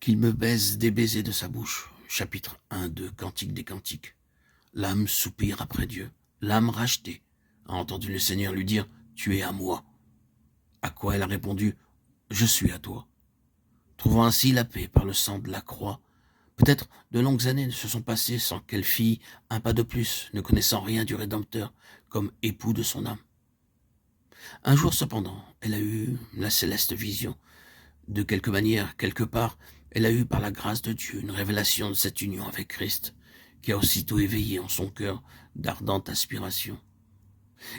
qu'il me baise des baisers de sa bouche. Chapitre 1 de Cantique des Cantiques. L'âme soupire après Dieu. L'âme rachetée a entendu le Seigneur lui dire « Tu es à moi ». À quoi elle a répondu « Je suis à toi ». Trouvant ainsi la paix par le sang de la croix, peut-être de longues années se sont passées sans qu'elle fît un pas de plus, ne connaissant rien du Rédempteur comme époux de son âme. Un jour cependant, elle a eu la céleste vision. De quelque manière, quelque part, elle a eu par la grâce de Dieu une révélation de cette union avec Christ, qui a aussitôt éveillé en son cœur d'ardentes aspirations.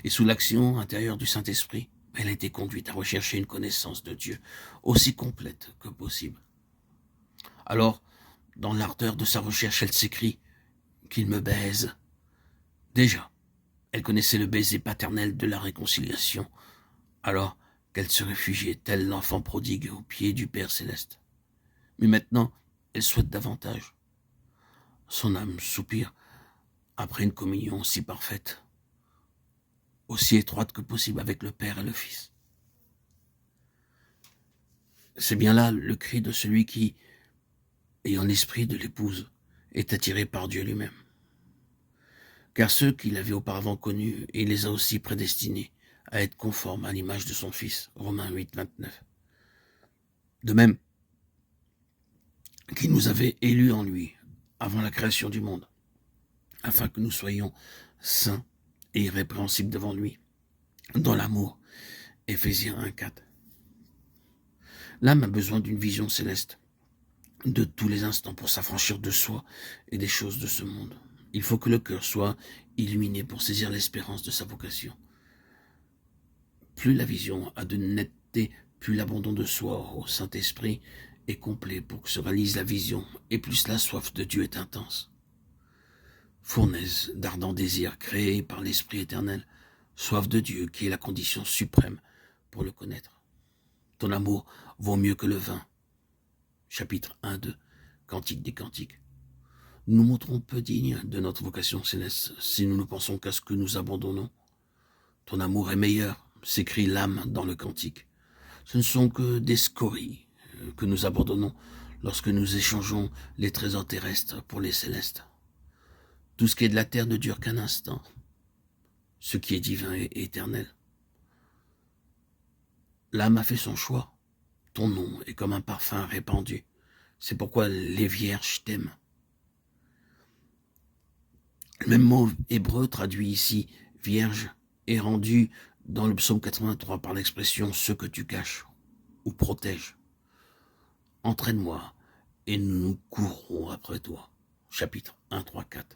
Et sous l'action intérieure du Saint-Esprit, elle a été conduite à rechercher une connaissance de Dieu aussi complète que possible. Alors, dans l'ardeur de sa recherche, elle s'écrie « qu'il me baise ». Déjà, elle connaissait le baiser paternel de la réconciliation, alors qu'elle se réfugiait, tel l'enfant prodigue, aux pieds du Père céleste. Mais maintenant, elle souhaite davantage. Son âme soupire après une communion aussi parfaite, aussi étroite que possible avec le Père et le Fils. C'est bien là le cri de celui qui, ayant l'esprit de l'épouse, est attiré par Dieu lui-même. Car ceux qu'il avait auparavant connus, il les a aussi prédestinés à être conformes à l'image de son Fils. Romains 8, 29. De même qu'il nous avait élus en lui, avant la création du monde, afin que nous soyons saints et irrépréhensibles devant lui, dans l'amour. Éphésiens 1, 4. L'âme a besoin d'une vision céleste, de tous les instants pour s'affranchir de soi et des choses de ce monde. Il faut que le cœur soit illuminé pour saisir l'espérance de sa vocation. Plus la vision a de netteté, plus l'abandon de soi au Saint-Esprit est complet pour que se réalise la vision, et plus la soif de Dieu est intense. Fournaise d'ardents désirs créés par l'Esprit éternel, soif de Dieu qui est la condition suprême pour le connaître. Ton amour vaut mieux que le vin. Chapitre 1, 2, Cantique des Cantiques. Nous nous montrons peu dignes de notre vocation céleste si nous ne pensons qu'à ce que nous abandonnons. Ton amour est meilleur, s'écrie l'âme dans le cantique. Ce ne sont que des scories que nous abandonnons lorsque nous échangeons les trésors terrestres pour les célestes. Tout ce qui est de la terre ne dure qu'un instant. Ce qui est divin est éternel. L'âme a fait son choix. Ton nom est comme un parfum répandu. C'est pourquoi les vierges t'aiment. Le même mot hébreu traduit ici « vierge » est rendu dans le psaume 83 par l'expression « ce que tu caches » ou « protège ». Entraîne-moi et nous courrons après toi. Chapitre 1, 3, 4.